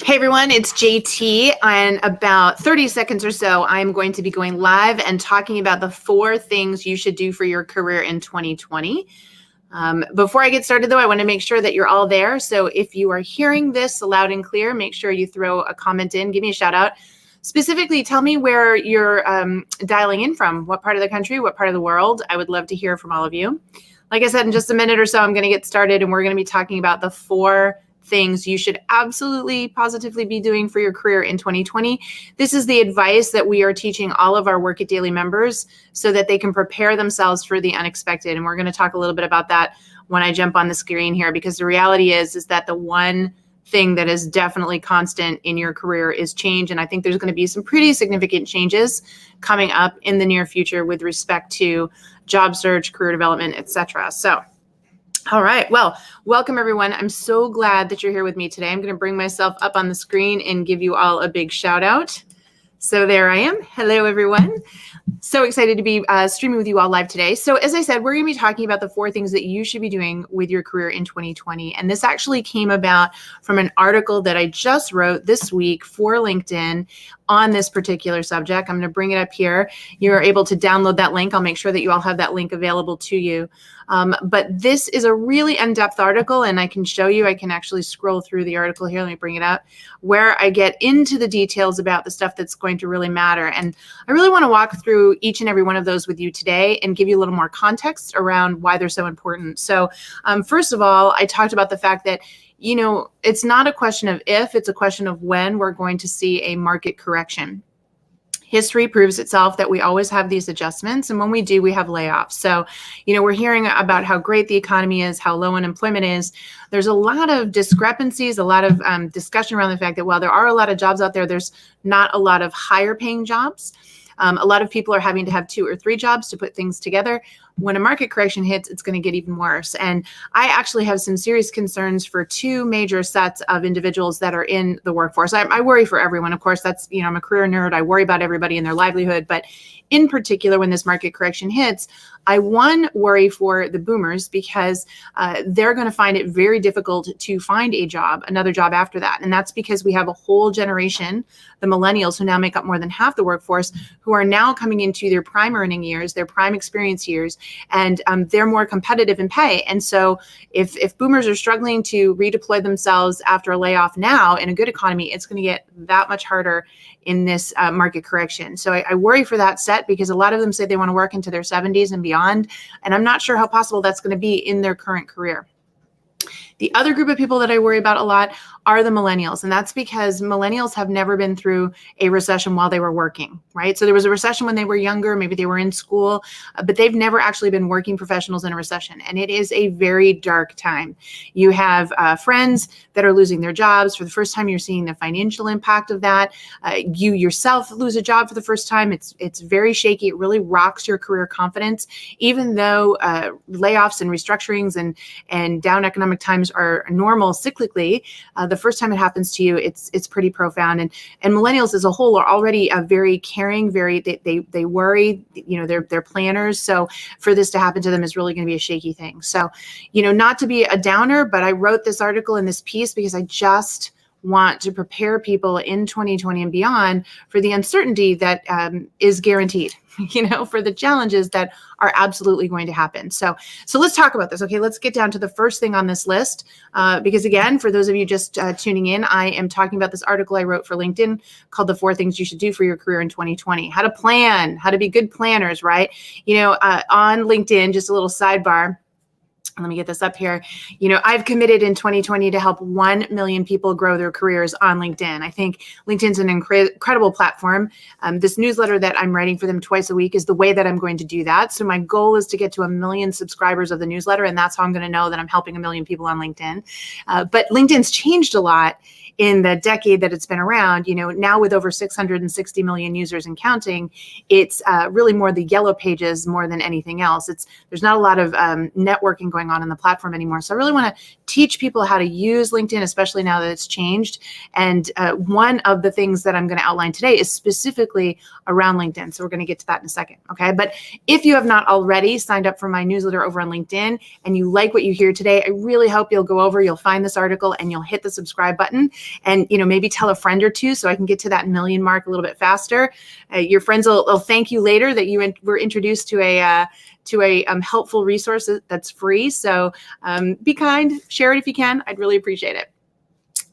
Hey everyone, it's JT. In about 30 seconds or so, I'm going to be going live and talking about the 4 things you should do for your career in 2020. Before I get started though, I want to make sure that you're all there. So if you are hearing this loud and clear, make sure you throw a comment in, give me a shout out. Specifically, tell me where you're dialing in from, what part of the country, what part of the world. I would love to hear from all of you. Like I said, in just a minute or so, I'm going to get started and we're going to be talking about the 4 things you should absolutely positively be doing for your career in 2020. This is the advice that we are teaching all of our Work It Daily members so that they can prepare themselves for the unexpected. And we're going to talk a little bit about that when I jump on the screen here, because the reality is that the one thing that is definitely constant in your career is change. And I think there's going to be some pretty significant changes coming up in the near future with respect to job search, career development, etc. So all right. Well, welcome everyone. I'm so glad that you're here with me today. I'm going to bring myself up on the screen and give you all a big shout out. So there I am. Hello, everyone. So excited to be streaming with you all live today. So as I said, we're going to be talking about the 4 things that you should be doing with your career in 2020. And this actually came about from an article that I just wrote this week for LinkedIn on this particular subject. I'm going to bring it up here. You're able to download that link. I'll make sure that you all have that link available to you. But this is a really in-depth article, and I can show you, I can actually scroll through the article here. Let me bring it up, where I get into the details about the stuff that's going to really matter. And I really want to walk through each and every one of those with you today and give you a little more context around why they're so important. So first of all, I talked about the fact that it's not a question of if, it's a question of when we're going to see a market correction. History proves itself that we always have these adjustments. And when we do, we have layoffs. So, we're hearing about how great the economy is, how low unemployment is. There's a lot of discrepancies, a lot of discussion around the fact that while there are a lot of jobs out there, there's not a lot of higher paying jobs. A lot of people are having to have 2 or 3 jobs to put things together. When a market correction hits, it's going to get even worse. And I actually have some serious concerns for 2 major sets of individuals that are in the workforce. I worry for everyone. Of course, that's, I'm a career nerd. I worry about everybody and their livelihood. But in particular, when this market correction hits, I worry for the boomers because they're going to find it very difficult to find another job after that. And that's because we have a whole generation, the millennials, who now make up more than half the workforce, who are now coming into their prime earning years, their prime experience years, and they're more competitive in pay. And so if boomers are struggling to redeploy themselves after a layoff now in a good economy, it's going to get that much harder in this market correction. So I worry for that set because a lot of them say they want to work into their 70s and beyond. And I'm not sure how possible that's going to be in their current career. The other group of people that I worry about a lot are the millennials. And that's because millennials have never been through a recession while they were working, right? So there was a recession when they were younger, maybe they were in school, but they've never actually been working professionals in a recession. And it is a very dark time. You have friends that are losing their jobs. For the first time, you're seeing the financial impact of that. You yourself lose a job for the first time. It's very shaky. It really rocks your career confidence, even though layoffs and restructurings and down economic times are normal cyclically. The first time it happens to you, it's pretty profound. And millennials as a whole are already very caring, they worry, they're planners. So for this to happen to them is really going to be a shaky thing. So, not to be a downer, but I wrote this article in this piece because I just want to prepare people in 2020 and beyond for the uncertainty that is guaranteed, for the challenges that are absolutely going to happen. So let's talk about this. Okay, let's get down to the first thing on this list. Because again, for those of you just tuning in, I am talking about this article I wrote for LinkedIn called The 4 Things You Should Do for Your Career in 2020. How to plan, how to be good planners, right? On LinkedIn, just a little sidebar. Let me get this up here. I've committed in 2020 to help 1 million people grow their careers on LinkedIn. I think LinkedIn's an incredible platform. This newsletter that I'm writing for them twice a week is the way that I'm going to do that. So my goal is to get to 1 million subscribers of the newsletter, and that's how I'm going to know that I'm helping 1 million people on LinkedIn. But LinkedIn's changed a lot in the decade that it's been around. Now with over 660 million users and counting, it's really more the yellow pages more than anything else. There's not a lot of networking going on in the platform anymore. So I really want to teach people how to use LinkedIn, especially now that it's changed. And one of the things that I'm going to outline today is specifically around LinkedIn. So we're going to get to that in a second. Okay. But if you have not already signed up for my newsletter over on LinkedIn and you like what you hear today, I really hope you'll go over, you'll find this article and you'll hit the subscribe button. and, maybe tell a friend or two so I can get to that million mark a little bit faster. Your friends will thank you later that you were introduced to a helpful resource that's free. So be kind, share it if you can. I'd really appreciate it.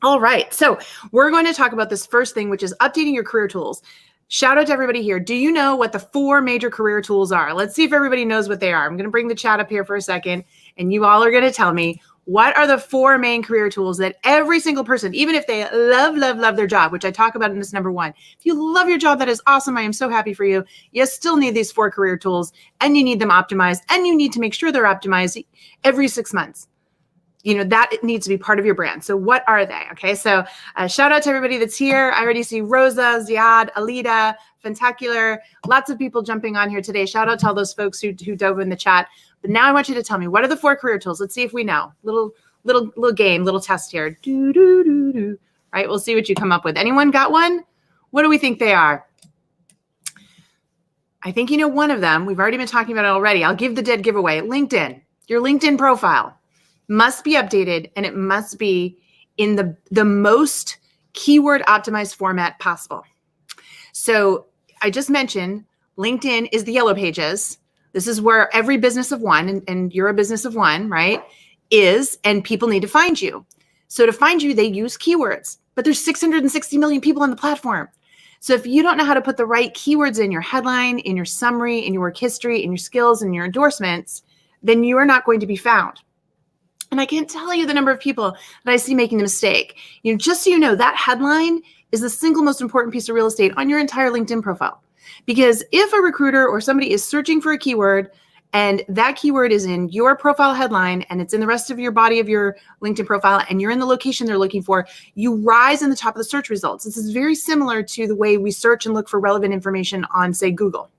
All right. So we're going to talk about this first thing, which is updating your career tools. Shout out to everybody here. Do you know what the 4 major career tools are? Let's see if everybody knows what they are. I'm going to bring the chat up here for a second, and you all are going to tell me what are the 4 main career tools that every single person, even if they love their job, which I talk about in this number 1. If you love your job, that is awesome. I am so happy for you. You still need these 4 career tools, and you need them optimized, and you need to make sure they're optimized every 6 months. That needs to be part of your brand. So what are they? Okay. So shout out to everybody that's here. I already see Rosa, Ziad, Alida, Fentacular, lots of people jumping on here today. Shout out to all those folks who dove in the chat. But now I want you to tell me, what are the 4 career tools? Let's see if we know. Little game, little test here. Right. We'll see what you come up with. Anyone got one? What do we think they are? I think one of them. We've already been talking about it already. I'll give the dead giveaway. LinkedIn. Your LinkedIn profile must be updated, and it must be in the most keyword optimized format possible. So I just mentioned LinkedIn is the yellow pages. This is where every business of one, and you're a business of one, right, is, and people need to find you. So to find you, they use keywords, but there's 660 million people on the platform. So if you don't know how to put the right keywords in your headline, in your summary, in your work history, in your skills, in your endorsements, then you are not going to be found. And I can't tell you the number of people that I see making the mistake. Just so you know, that headline is the single most important piece of real estate on your entire LinkedIn profile. Because if a recruiter or somebody is searching for a keyword and that keyword is in your profile headline and it's in the rest of your body of your LinkedIn profile and you're in the location they're looking for, you rise in the top of the search results. This is very similar to the way we search and look for relevant information on, say, Google.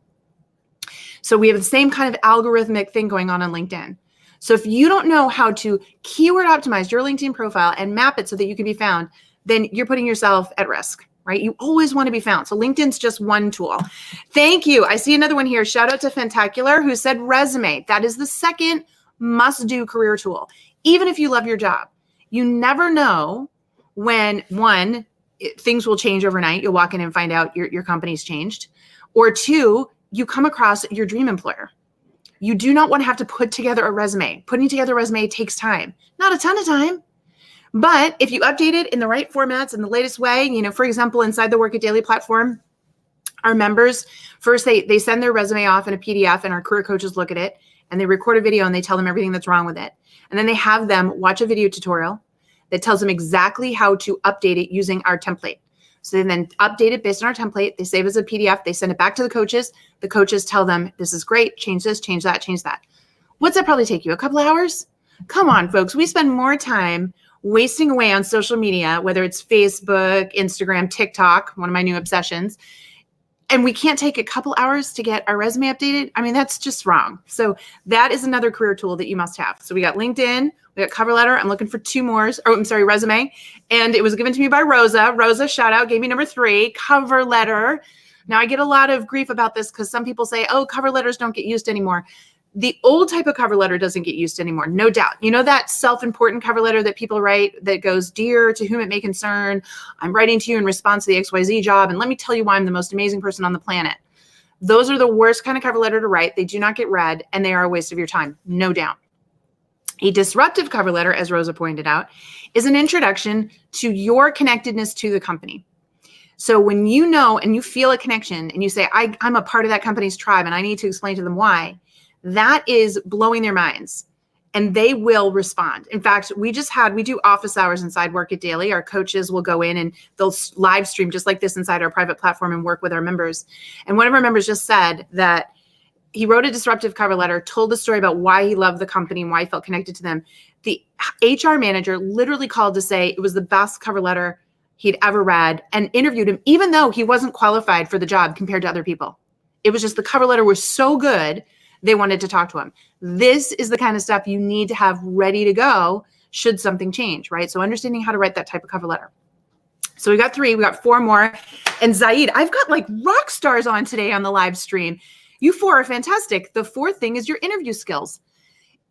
So we have the same kind of algorithmic thing going on LinkedIn. So if you don't know how to keyword optimize your LinkedIn profile and map it so that you can be found, then you're putting yourself at risk, right? You always want to be found. So LinkedIn's just one tool. Thank you. I see another one here. Shout out to Fentacular who said resume. That is the second must-do career tool. Even if you love your job, you never know when, one, things will change overnight. You'll walk in and find out your company's changed. Or 2, you come across your dream employer. You do not want to have to put together a resume. Putting together a resume takes time. Not a ton of time. But if you update it in the right formats in the latest way, for example, inside the Work It Daily platform, our members, first they send their resume off in a PDF and our career coaches look at it and they record a video and they tell them everything that's wrong with it. And then they have them watch a video tutorial that tells them exactly how to update it using our template. So they then update it based on our template. They save as a PDF. They send it back to the coaches. The coaches tell them, this is great. Change this, change that, change that. What's that probably take you? A couple of hours? Come on, folks. We spend more time wasting away on social media, whether it's Facebook, Instagram, TikTok, one of my new obsessions. And we can't take a couple hours to get our resume updated. I mean, that's just wrong. So that is another career tool that you must have. So we got LinkedIn, we got cover letter. I'm looking for 2 more. Resume. And it was given to me by Rosa. Rosa, shout out, gave me number 3, cover letter. Now I get a lot of grief about this because some people say, oh, cover letters don't get used anymore. The old type of cover letter doesn't get used anymore, no doubt. That self-important cover letter that people write that goes, dear, to whom it may concern, I'm writing to you in response to the XYZ job, and let me tell you why I'm the most amazing person on the planet. Those are the worst kind of cover letter to write. They do not get read, and they are a waste of your time, no doubt. A disruptive cover letter, as Rosa pointed out, is an introduction to your connectedness to the company. So when you know and you feel a connection and you say, I'm a part of that company's tribe and I need to explain to them why, that is blowing their minds and they will respond. In fact, we do office hours inside Work It Daily. Our coaches will go in and they'll live stream just like this inside our private platform and work with our members. And one of our members just said that he wrote a disruptive cover letter, told the story about why he loved the company and why he felt connected to them. The HR manager literally called to say it was the best cover letter he'd ever read and interviewed him, even though he wasn't qualified for the job compared to other people. It was just the cover letter was so good, they wanted to talk to him. This is the kind of stuff you need to have ready to go should something change, right? So understanding how to write that type of cover letter. So we got 3, we got 4 more. And Zaid, I've got like rock stars on today on the live stream. You 4 are fantastic. The 4th thing is your interview skills.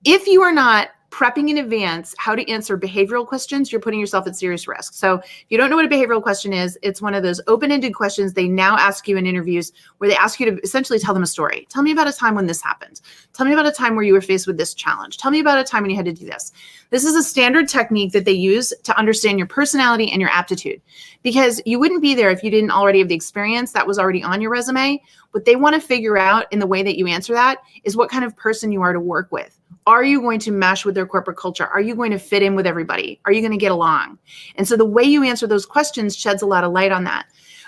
If you are not prepping in advance how to answer behavioral questions, you're putting yourself at serious risk. So if you don't know what a behavioral question is, it's one of those open-ended questions they now ask you in interviews where they ask you to essentially tell them a story. Tell me about a time when this happened. Tell me about a time where you were faced with this challenge. Tell me about a time when you had to do this. This is a standard technique that they use to understand your personality and your aptitude, because you wouldn't be there if you didn't already have the experience that was already on your resume. What they want to figure out in the way that you answer that is what kind of person you are to work with. Are you going to mesh with their corporate culture? Are you going to fit in with everybody? Are you going to get along? And so the way you answer those questions sheds a lot of light on that.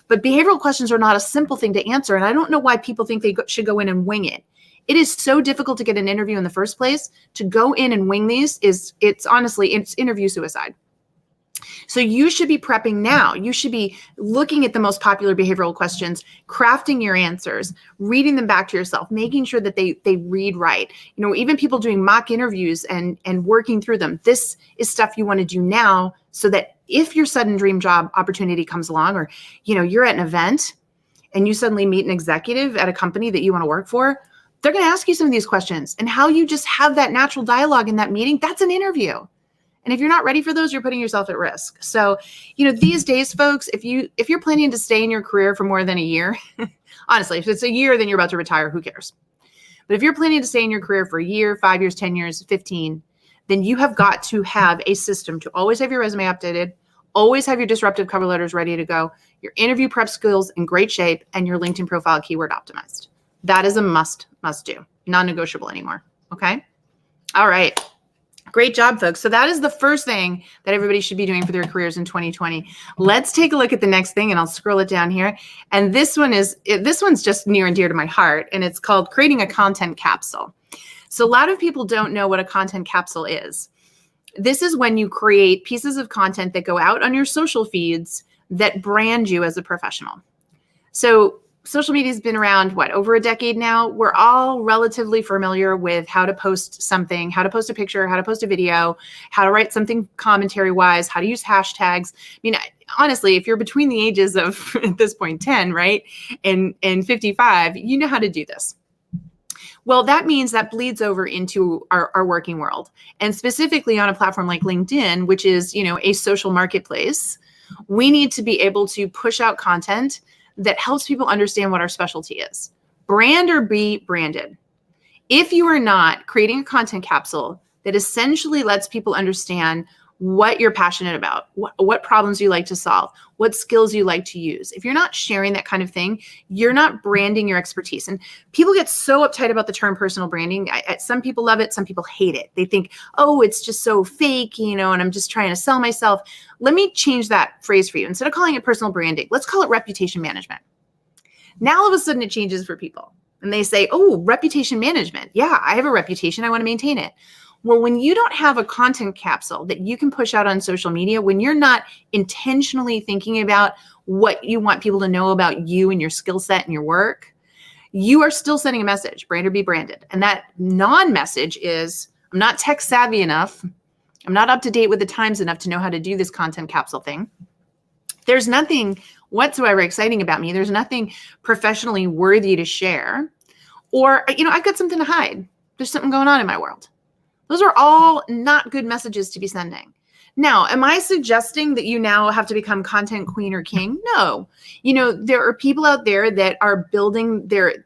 But behavioral questions are not a simple thing to answer. And I don't know why people think they should go in and wing it. It is so difficult to get an interview in the first place. To go in and wing these it's honestly interview suicide. So you should be prepping now. You should be looking at the most popular behavioral questions, crafting your answers, reading them back to yourself, making sure that they read right. You know, even people doing mock interviews and working through them. This is stuff you want to do now so that if your sudden dream job opportunity comes along, or, you know, you're at an event and you suddenly meet an executive at a company that you want to work for, they're going to ask you some of these questions, and how you just have that natural dialogue in that meeting, that's an interview. And if you're not ready for those, you're putting yourself at risk. So, you know, these days, folks, if you're planning to stay in your career for more than a year, honestly, if it's a year, then you're about to retire, who cares? But if you're planning to stay in your career for a year, 5 years, 10 years, 15, then you have got to have a system to always have your resume updated, always have your disruptive cover letters ready to go, your interview prep skills in great shape, and your LinkedIn profile keyword optimized. That is a must do, non-negotiable anymore. Okay. All right. Great job, folks. So that is the first thing that everybody should be doing for their careers in 2020. Let's take a look at the next thing, and I'll scroll it down here. And this one's just near and dear to my heart, and it's called creating a content capsule. So a lot of people don't know what a content capsule is. This is when you create pieces of content that go out on your social feeds that brand you as a professional. So social media has been around, over a decade now. We're all relatively familiar with how to post something, how to post a picture, how to post a video, how to write something commentary-wise, how to use hashtags. I mean, honestly, if you're between the ages of, at this point, 10, right, and 55, you know how to do this. Well, that means that bleeds over into our working world. And specifically on a platform like LinkedIn, which is, you know, a social marketplace, we need to be able to push out content that helps people understand what our specialty is. Brand or be branded. If you are not creating a content capsule that essentially lets people understand what you're passionate about, what problems you like to solve, what skills you like to use, if you're not sharing that kind of thing, you're not branding your expertise. And people get so uptight about the term personal branding. Some people love it, some people hate it. They think, oh, it's just so fake, you know, and I'm just trying to sell myself. Let me change that phrase for you. Instead of calling it personal branding, let's call it reputation management. Now all of a sudden it changes for people. And they say, oh, reputation management. Yeah, I have a reputation. I want to maintain it. Well, when you don't have a content capsule that you can push out on social media, when you're not intentionally thinking about what you want people to know about you and your skill set and your work, you are still sending a message, brand or be branded. And that non-message is, I'm not tech savvy enough. I'm not up to date with the times enough to know how to do this content capsule thing. There's nothing whatsoever exciting about me. There's nothing professionally worthy to share. Or, you know, I've got something to hide. There's something going on in my world. Those are all not good messages to be sending. Now, am I suggesting that you now have to become content queen or king? No. You know, there are people out there that are building their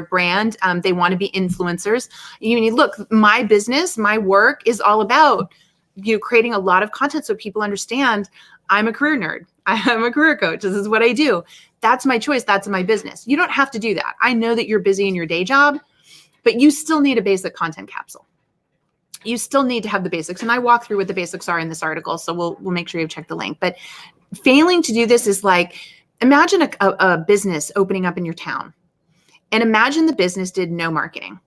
brand. They want to be influencers. You mean, look, my business, my work is all about, you know, creating a lot of content so people understand I'm a career nerd. I'm a career coach. This is what I do. That's my choice. That's my business. You don't have to do that. I know that you're busy in your day job, but you still need a basic content capsule. You still need to have the basics. And I walk through what the basics are in this article. So we'll make sure you check the link. But failing to do this is like, imagine a business opening up in your town. And imagine the business did no marketing.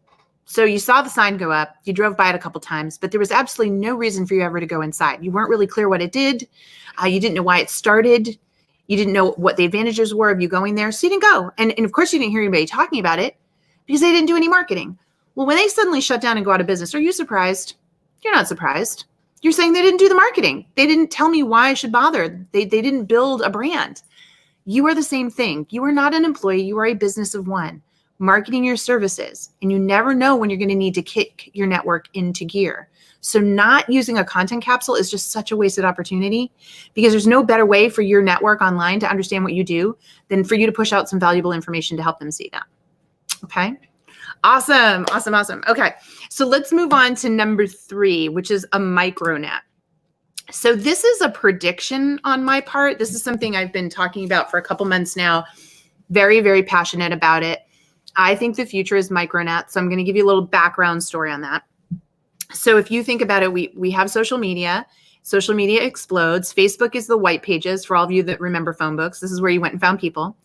So you saw the sign go up, you drove by it a couple times, but there was absolutely no reason for you ever to go inside. You weren't really clear what it did. You didn't know why it started. You didn't know what the advantages were of you going there. So you didn't go. And of course you didn't hear anybody talking about it because they didn't do any marketing. Well, when they suddenly shut down and go out of business, are you surprised? You're not surprised. You're saying they didn't do the marketing. They didn't tell me why I should bother. They didn't build a brand. You are the same thing. You are not an employee. You are a business of one. marketing your services, and you never know when you're going to need to kick your network into gear. So not using a content capsule is just such a wasted opportunity, because there's no better way for your network online to understand what you do than for you to push out some valuable information to help them see that. Okay. Awesome. Awesome. Awesome. Okay. So let's move on to number 3, which is a micronet. So this is a prediction on my part. This is something I've been talking about for a couple months now. Very, very passionate about it. I think the future is micronet. So I'm going to give you a little background story on that. So if you think about it, we have social media. Social media explodes. Facebook is the white pages for all of you that remember phone books. This is where you went and found people.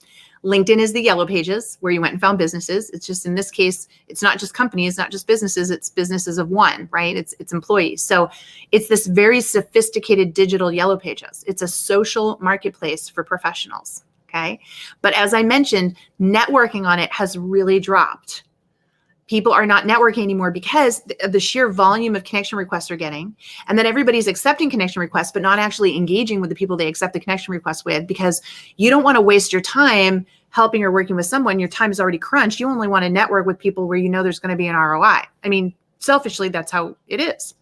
LinkedIn is the yellow pages where you went and found businesses. It's just, in this case, it's not just companies, not just businesses, it's businesses of one, right? It's employees. So it's this very sophisticated digital yellow pages. It's a social marketplace for professionals. Okay. But as I mentioned, networking on it has really dropped. People are not networking anymore because of the sheer volume of connection requests they're getting. And then everybody's accepting connection requests, but not actually engaging with the people they accept the connection request with, because you don't want to waste your time helping or working with someone. Your time is already crunched. You only want to network with people where you know there's going to be an ROI. I mean, selfishly, that's how it is.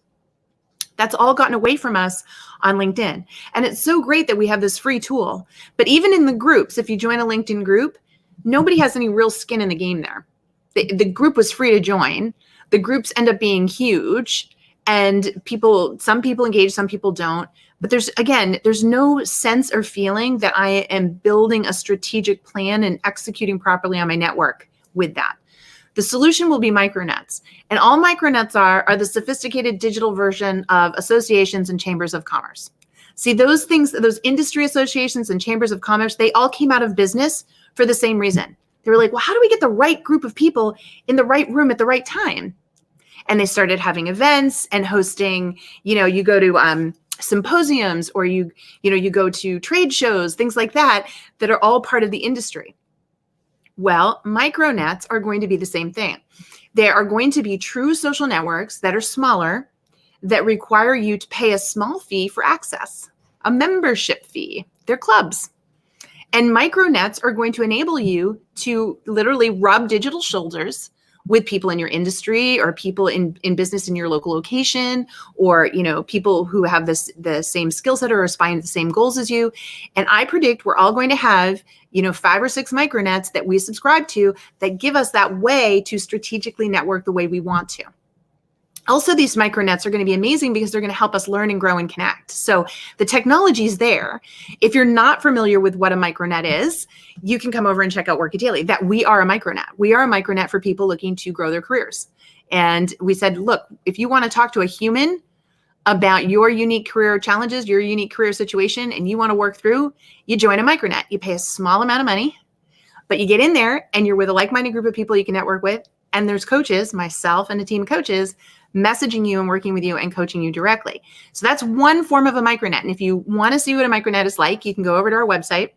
That's all gotten away from us on LinkedIn. And it's so great that we have this free tool. But even in the groups, if you join a LinkedIn group, nobody has any real skin in the game there. The group was free to join. The groups end up being huge, and some people engage, some people don't. But there's no sense or feeling that I am building a strategic plan and executing properly on my network with that. The solution will be micronets. And all micronets are the sophisticated digital version of associations and chambers of commerce. See, those things, those industry associations and chambers of commerce, they all came out of business for the same reason. They were like, well, how do we get the right group of people in the right room at the right time? And they started having events and hosting, you go to symposiums, or you go to trade shows, things like that are all part of the industry. Well, micronets are going to be the same thing. They are going to be true social networks that are smaller, that require you to pay a small fee for access, a membership fee. They're clubs. And micronets are going to enable you to literally rub digital shoulders with people in your industry, or people in business in your local location, or people who have the same skill set or aspire to the same goals as you. And I predict we're all going to have 5 or 6 micronets that we subscribe to that give us that way to strategically network the way we want to. Also, these micronets are going to be amazing because they're going to help us learn and grow and connect. So the technology is there. If you're not familiar with what a micronet is, you can come over and check out Work It Daily. That we are a micronet. We are a micronet for people looking to grow their careers. And we said, look, if you want to talk to a human about your unique career challenges, your unique career situation, and you want to work through, you join a micronet. You pay a small amount of money, but you get in there and you're with a like-minded group of people you can network with. And there's coaches, myself and a team of coaches, messaging you and working with you and coaching you directly. So that's one form of a micronet. And if you want to see what a micronet is like, you can go over to our website.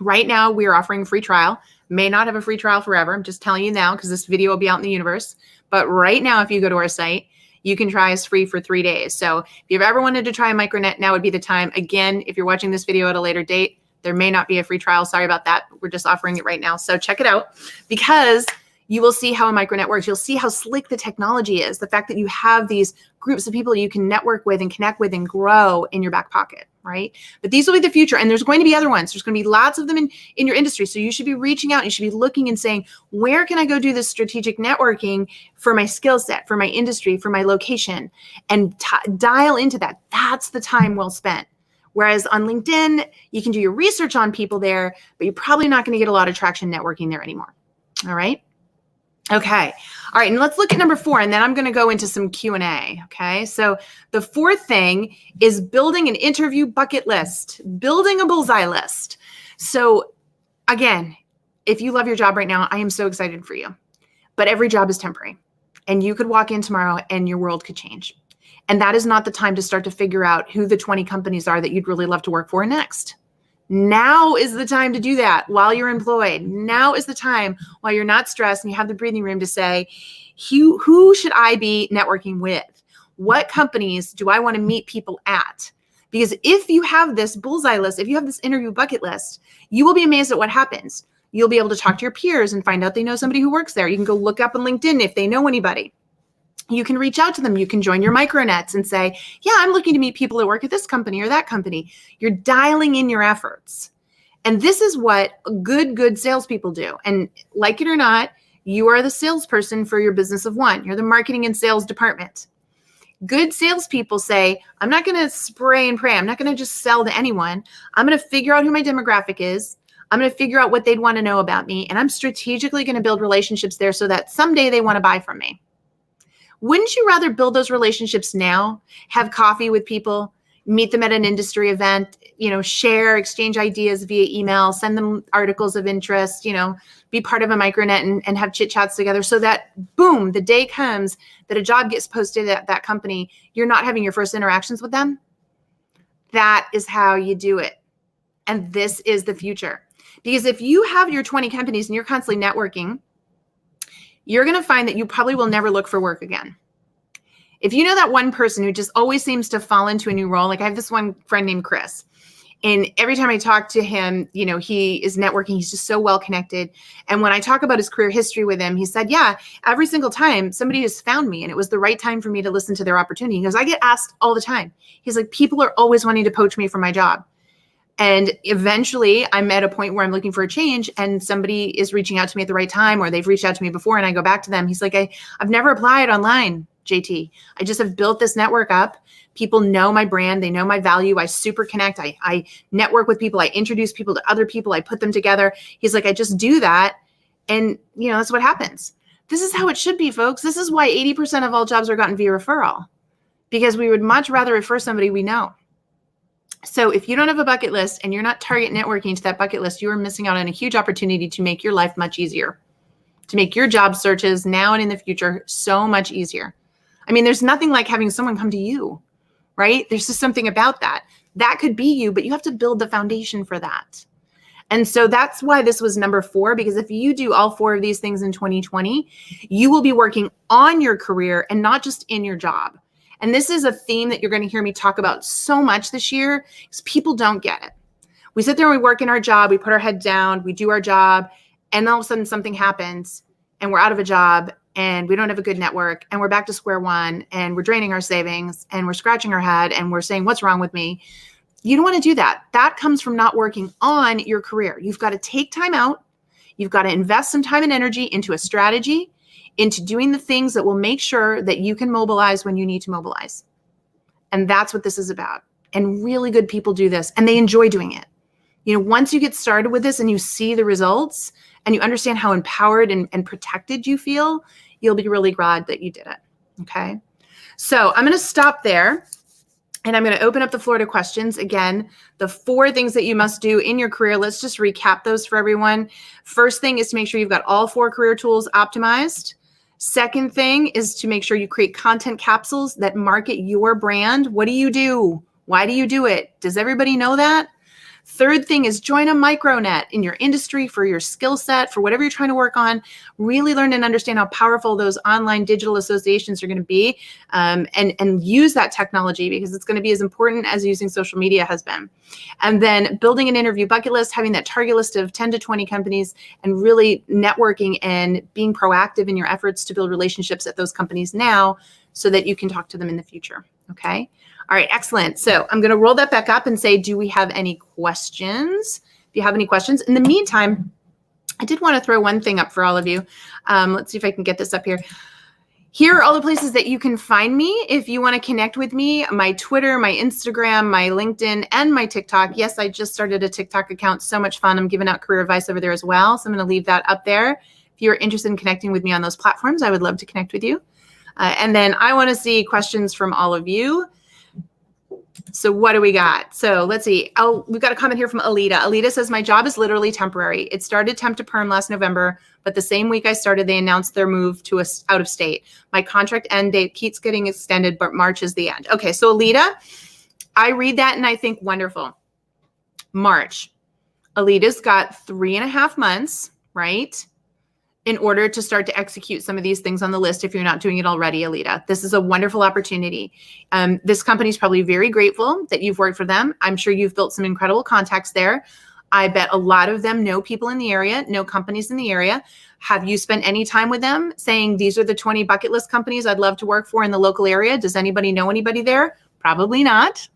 Right now, we are offering a free trial. May not have a free trial forever. I'm just telling you now because this video will be out in the universe. But right now, if you go to our site, you can try us free for 3 days. So if you've ever wanted to try a micronet, now would be the time. Again, if you're watching this video at a later date, there may not be a free trial. Sorry about that. We're just offering it right now. So check it out, because you will see how a micronet works. You'll see how slick the technology is. The fact that you have these groups of people you can network with and connect with and grow in your back pocket, right? But these will be the future. And there's going to be other ones. There's going to be lots of them in your industry. So you should be reaching out. You should be looking and saying, where can I go do this strategic networking for my skill set, for my industry, for my location, and dial into that. That's the time well spent. Whereas on LinkedIn, you can do your research on people there, but you're probably not going to get a lot of traction networking there anymore. All right. Okay. All right. And let's look at number 4, and then I'm going to go into some Q&A. Okay. So the 4th thing is building an interview bucket list, building a bullseye list. So again, if you love your job right now, I am so excited for you, but every job is temporary, and you could walk in tomorrow and your world could change. And that is not the time to start to figure out who the 20 companies are that you'd really love to work for next. Now is the time to do that while you're employed. Now is the time while you're not stressed and you have the breathing room to say, who should I be networking with? What companies do I want to meet people at? Because if you have this bullseye list, if you have this interview bucket list, you will be amazed at what happens. You'll be able to talk to your peers and find out they know somebody who works there. You can go look up on LinkedIn if they know anybody. You can reach out to them. You can join your micronets and say, yeah, I'm looking to meet people that work at this company or that company. You're dialing in your efforts. And this is what good salespeople do. And like it or not, you are the salesperson for your business of one. You're the marketing and sales department. Good salespeople say, I'm not going to spray and pray. I'm not going to just sell to anyone. I'm going to figure out who my demographic is. I'm going to figure out what they'd want to know about me. And I'm strategically going to build relationships there so that someday they want to buy from me. Wouldn't you rather build those relationships now, have coffee with people, meet them at an industry event, share, exchange ideas via email, send them articles of interest, be part of a micronet and have chit chats together so that boom, the day comes that a job gets posted at that company, you're not having your first interactions with them. That is how you do it. And this is the future. Because if you have your 20 companies and you're constantly networking, you're going to find that you probably will never look for work again. If you know that one person who just always seems to fall into a new role, like I have this one friend named Chris, and every time I talk to him, he is networking. He's just so well connected. And when I talk about his career history with him, he said, yeah, every single time somebody has found me and it was the right time for me to listen to their opportunity. He goes, I get asked all the time. He's like, people are always wanting to poach me for my job. And eventually I'm at a point where I'm looking for a change and somebody is reaching out to me at the right time, or they've reached out to me before and I go back to them. He's like, I've never applied online, JT. I just have built this network up. People know my brand. They know my value. I super connect. I network with people. I introduce people to other people. I put them together. He's like, I just do that. And that's what happens. This is how it should be, folks. This is why 80% of all jobs are gotten via referral, because we would much rather refer somebody we know. So if you don't have a bucket list and you're not target networking to that bucket list, you are missing out on a huge opportunity to make your life much easier, to make your job searches now and in the future so much easier. I mean, there's nothing like having someone come to you, right? There's just something about that. That could be you, but you have to build the foundation for that. And so that's why this was number 4, because if you do all 4 of these things in 2020, you will be working on your career and not just in your job. And this is a theme that you're going to hear me talk about so much this year, because people don't get it. We sit there and we work in our job, we put our head down, we do our job, and all of a sudden something happens and we're out of a job and we don't have a good network and we're back to square one and we're draining our savings and we're scratching our head and we're saying, what's wrong with me? You don't want to do that. That comes from not working on your career. You've got to take time out. You've got to invest some time and energy into a strategy, into doing the things that will make sure that you can mobilize when you need to mobilize. And that's what this is about. And really good people do this and they enjoy doing it. Once you get started with this and you see the results and you understand how empowered and protected you feel, you'll be really glad that you did it. Okay. So I'm going to stop there and I'm going to open up the floor to questions. Again, the 4 things that you must do in your career. Let's just recap those for everyone. First thing is to make sure you've got all 4 career tools optimized. Second thing is to make sure you create content capsules that market your brand. What do you do? Why do you do it? Does everybody know that? Third thing is join a micronet in your industry for your skill set, for whatever you're trying to work on. Really learn and understand how powerful those online digital associations are going to be, and use that technology because it's going to be as important as using social media has been. And then building an interview bucket list, having that target list of 10 to 20 companies and really networking and being proactive in your efforts to build relationships at those companies now so that you can talk to them in the future. Okay. All right, excellent. So I'm going to roll that back up and say, do we have any questions? If you have any questions. In the meantime, I did want to throw one thing up for all of you. Let's see if I can get this up here. Here are all the places that you can find me if you want to connect with me. My Twitter, my Instagram, my LinkedIn, and my TikTok. Yes, I just started a TikTok account. So much fun. I'm giving out career advice over there as well. So I'm going to leave that up there. If you're interested in connecting with me on those platforms, I would love to connect with you. And then I want to see questions from all of you. So what do we got? So let's see. We've got a comment here from Alita. Alita says, my job is literally temporary. It started temp to perm last November, but the same week I started, they announced their move to out of state. My contract end date keeps getting extended, but March is the end. Okay, so Alita, I read that and I think, wonderful. March. Alita's got 3.5 months, right? In order to start to execute some of these things on the list if you're not doing it already, Alita. This is a wonderful opportunity. This company is probably very grateful that you've worked for them. I'm sure you've built some incredible contacts there. I bet a lot of them know people in the area, know companies in the area. Have you spent any time with them saying, these are the 20 bucket list companies I'd love to work for in the local area? Does anybody know anybody there? Probably not.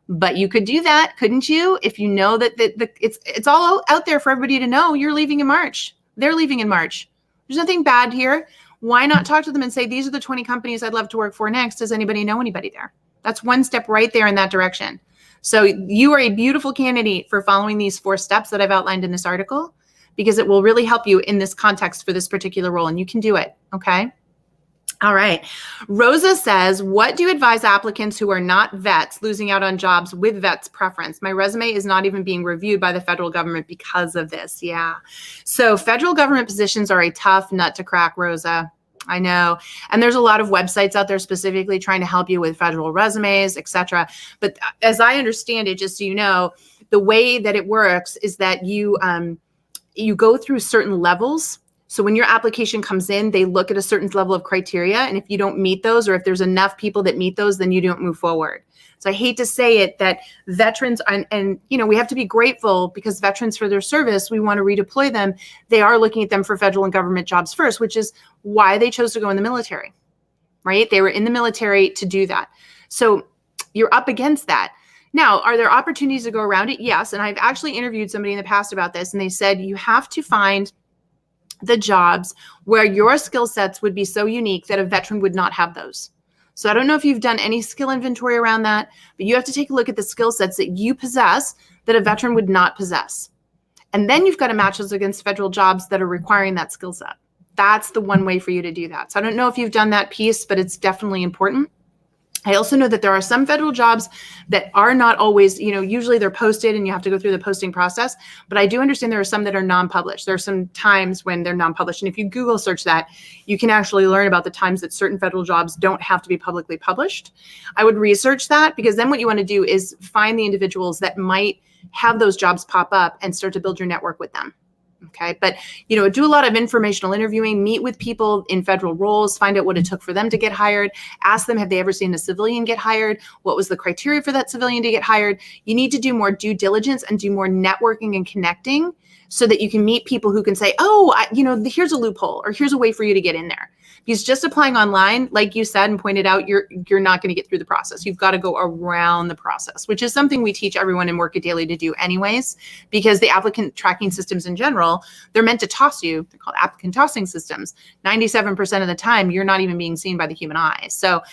But you could do that, couldn't you? If you know that it's all out there for everybody to know, you're leaving in March. They're leaving in March. There's nothing bad here. Why not talk to them and say, these are the 20 companies I'd love to work for next. Does anybody know anybody there? That's one step right there in that direction. So you are a beautiful candidate for following these 4 steps that I've outlined in this article, because it will really help you in this context for this particular role, and you can do it, okay? All right. Rosa says, what do you advise applicants who are not vets losing out on jobs with vets preference? My resume is not even being reviewed by the federal government because of this. Yeah. So federal government positions are a tough nut to crack, Rosa. I know. And there's a lot of websites out there specifically trying to help you with federal resumes, et cetera. But as I understand it, just so you know, the way that it works is that you go through certain levels. So when your application comes in, they look at a certain level of criteria. And if you don't meet those, or if there's enough people that meet those, then you don't move forward. So I hate to say it, that veterans, and we have to be grateful, because veterans, for their service, we want to redeploy them. They are looking at them for federal and government jobs first, which is why they chose to go in the military, right? They were in the military to do that. So you're up against that. Now, are there opportunities to go around it? Yes. And I've actually interviewed somebody in the past about this, and they said you have to find the jobs where your skill sets would be so unique that a veteran would not have those. So I don't know if you've done any skill inventory around that, but you have to take a look at the skill sets that you possess that a veteran would not possess. And then you've got to match those against federal jobs that are requiring that skill set. That's the one way for you to do that. So I don't know if you've done that piece, but it's definitely important. I also know that there are some federal jobs that are not always, usually they're posted and you have to go through the posting process. But I do understand there are some that are non-published. There are some times when they're non-published. And if you Google search that, you can actually learn about the times that certain federal jobs don't have to be publicly published. I would research that, because then what you want to do is find the individuals that might have those jobs pop up and start to build your network with them. Okay. But, do a lot of informational interviewing, meet with people in federal roles, find out what it took for them to get hired, ask them, have they ever seen a civilian get hired? What was the criteria for that civilian to get hired? You need to do more due diligence and do more networking and connecting, so that you can meet people who can say, here's a loophole, or here's a way for you to get in there. Because just applying online, like you said and pointed out, you're not going to get through the process. You've got to go around the process, which is something we teach everyone in Work It Daily to do anyways, because the applicant tracking systems in general, they're meant to toss you. They're called applicant tossing systems. 97% of the time, you're not even being seen by the human eye. So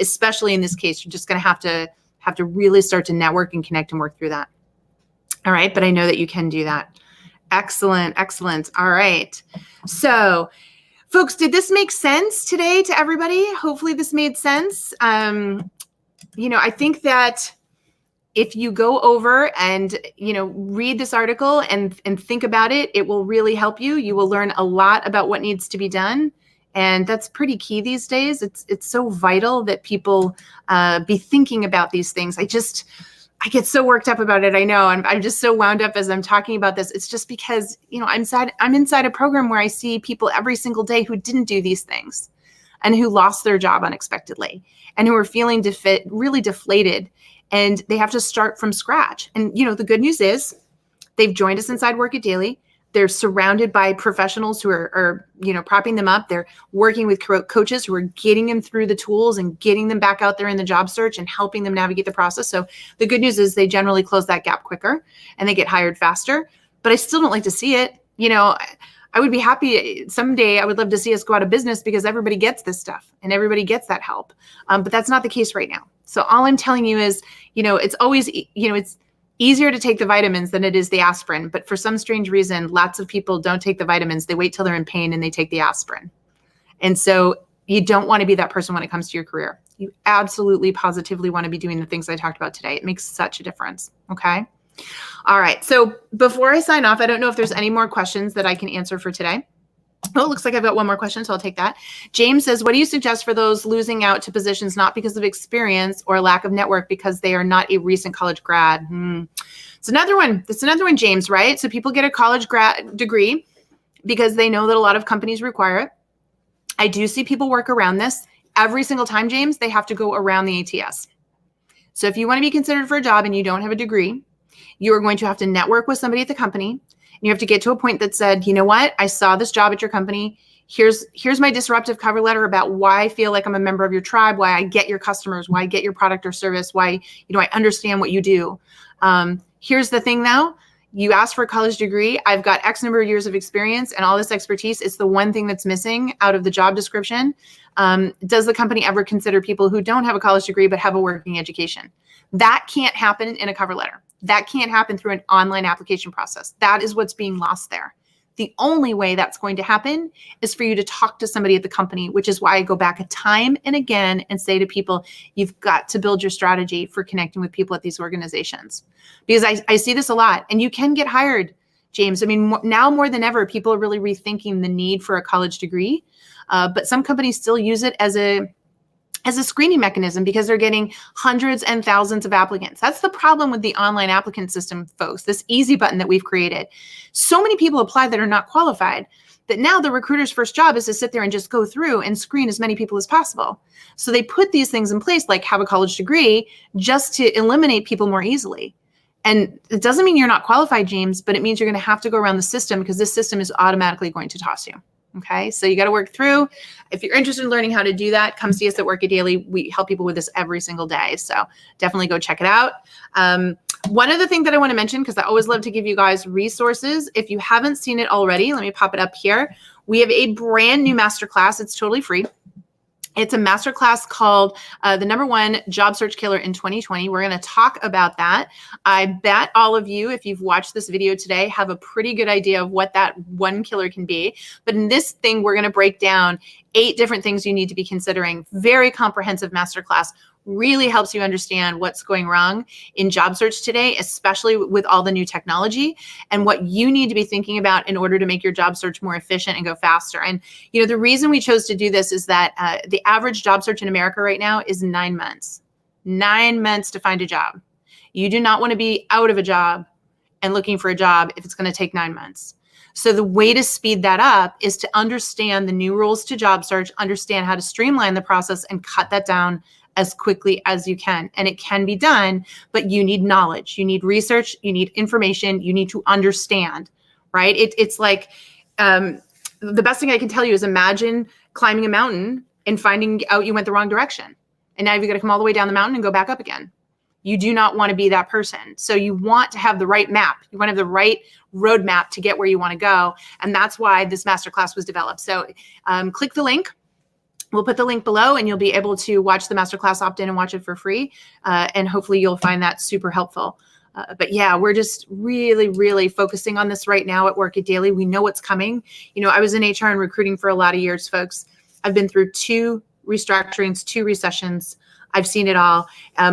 especially in this case, you're just going to have to really start to network and connect and work through that. All right. But I know that you can do that. Excellent. Excellent. All right. So, folks, did this make sense today to everybody? Hopefully this made sense. I think that if you go over and, read this article and think about it, it will really help you. You will learn a lot about what needs to be done. And that's pretty key these days. It's so vital that people be thinking about these things. I get so worked up about it. I know. I'm just so wound up as I'm talking about this. It's just because, I'm inside a program where I see people every single day who didn't do these things and who lost their job unexpectedly and who are feeling really deflated, and they have to start from scratch. And, the good news is they've joined us inside Work It Daily. They're surrounded by professionals who are propping them up. They're working with coaches who are getting them through the tools and getting them back out there in the job search and helping them navigate the process. So the good news is they generally close that gap quicker and they get hired faster. But I still don't like to see it. I would be happy someday. I would love to see us go out of business because everybody gets this stuff and everybody gets that help. But that's not the case right now. So all I'm telling you is, it's always, it's easier to take the vitamins than it is the aspirin. But for some strange reason, lots of people don't take the vitamins. They wait till they're in pain and they take the aspirin. And so you don't want to be that person when it comes to your career. You absolutely, positively want to be doing the things I talked about today. It makes such a difference. Okay. All right. So before I sign off, I don't know if there's any more questions that I can answer for today. Oh, it looks like I've got one more question, so I'll take that. James says, what do you suggest for those losing out to positions not because of experience or lack of network, because they are not a recent college grad? It's another one. That's another one, James, right? So people get a college grad degree because they know that a lot of companies require it. I do see people work around this. Every single time, James, they have to go around the ATS. So if you want to be considered for a job and you don't have a degree, You are going to have to network with somebody at the company. And you have to get to a point that said, you know what? I saw this job at your company. Here's my disruptive cover letter about why I feel like I'm a member of your tribe, why I get your customers, why I get your product or service, why, I understand what you do. Here's the thing now. You asked for a college degree. I've got X number of years of experience and all this expertise. It's the one thing that's missing out of the job description. Does the company ever consider people who don't have a college degree but have a working education? That can't happen in a cover letter. That can't happen through an online application process. That is what's being lost there. The only way that's going to happen is for you to talk to somebody at the company, which is why I go back time and again and say to people, you've got to build your strategy for connecting with people at these organizations. Because I see this a lot, and you can get hired, James. I mean, now more than ever, people are really rethinking the need for a college degree, but some companies still use it as a screening mechanism because they're getting hundreds and thousands of applicants. That's the problem with the online applicant system, folks, this easy button that we've created. So many people apply that are not qualified that now the recruiter's first job is to sit there and just go through and screen as many people as possible. So they put these things in place, like have a college degree, just to eliminate people more easily. And it doesn't mean you're not qualified, James, but it means you're going to have to go around the system because this system is automatically going to toss you. Okay, so you got to work through. If you're interested in learning how to do that, come see us at Work It Daily. We help people with this every single day. So definitely go check it out. One other thing that I want to mention, because I always love to give you guys resources. If you haven't seen it already, let me pop it up here. We have a brand new masterclass. It's totally free. It's a masterclass called the #1 Job Search Killer in 2020. We're going to talk about that. I bet all of you, if you've watched this video today, have a pretty good idea of what that one killer can be. But in this thing, we're going to break down 8 different things you need to be considering. Very comprehensive masterclass. Really helps you understand what's going wrong in job search today, especially with all the new technology and what you need to be thinking about in order to make your job search more efficient and go faster. And, the reason we chose to do this is that the average job search in America right now is 9 months. 9 months to find a job. You do not want to be out of a job and looking for a job if it's going to take 9 months. So the way to speed that up is to understand the new rules to job search, understand how to streamline the process and cut that down as quickly as you can. And it can be done, but you need knowledge, you need research, you need information, you need to understand, right? It's like the best thing I can tell you is imagine climbing a mountain and finding out you went the wrong direction. And now you've got to come all the way down the mountain and go back up again. You do not want to be that person. So you want to have the right map. You want to have the right roadmap to get where you want to go. And that's why this masterclass was developed. So click the link. We'll put the link below and you'll be able to watch the masterclass, opt in and watch it for free. And hopefully you'll find that super helpful. But yeah, we're just really, really focusing on this right now at Work It Daily. We know what's coming. I was in HR and recruiting for a lot of years, folks. I've been through 2 restructurings, 2 recessions. I've seen it all.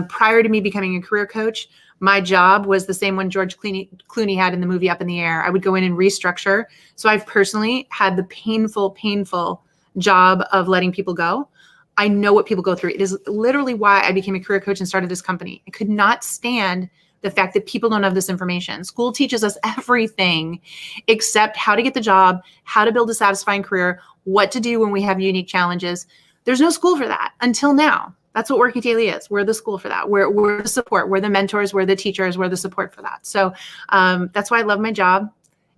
Prior to me becoming a career coach, my job was the same one George Clooney had in the movie Up in the Air. I would go in and restructure. So I've personally had the painful job of letting people go. I know what people go through. It is literally why I became a career coach and started this company. I could not stand the fact that people don't have this information. School teaches us everything except how to get the job, how to build a satisfying career, what to do when we have unique challenges. There's no school for that until now. That's what Work It Daily is. We're the school for that. We're the support. We're the mentors. We're the teachers. We're the support for that. So that's why I love my job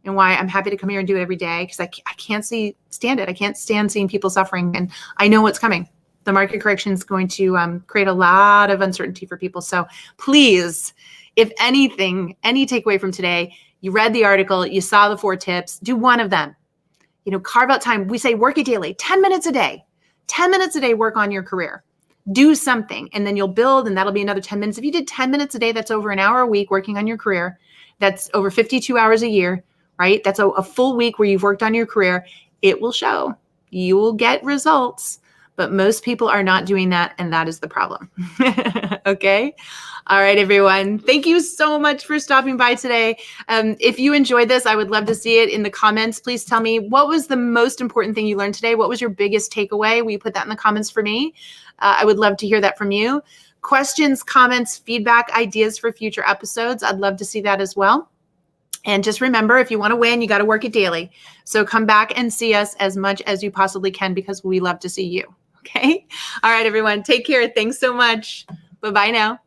and why I'm happy to come here and do it every day, because I can't stand it. I can't stand seeing people suffering, and I know what's coming. The market correction is going to create a lot of uncertainty for people. So please, if anything, any takeaway from today, you read the article, you saw the 4 tips, do one of them. Carve out time. We say Work It Daily, 10 minutes a day. 10 minutes a day, work on your career. Do something, and then you'll build, and that'll be another 10 minutes. If you did 10 minutes a day, that's over an hour a week working on your career. That's over 52 hours a year, right? That's a full week where you've worked on your career. It will show. You will get results, but most people are not doing that, and that is the problem. Okay? All right, everyone. Thank you so much for stopping by today. If you enjoyed this, I would love to see it in the comments. Please tell me, what was the most important thing you learned today? What was your biggest takeaway? Will you put that in the comments for me? I would love to hear that from you. Questions, comments, feedback, ideas for future episodes. I'd love to see that as well. And just remember, if you want to win, you got to work it daily. So come back and see us as much as you possibly can, because we love to see you. Okay? All right, everyone. Take care. Thanks so much. Bye-bye now.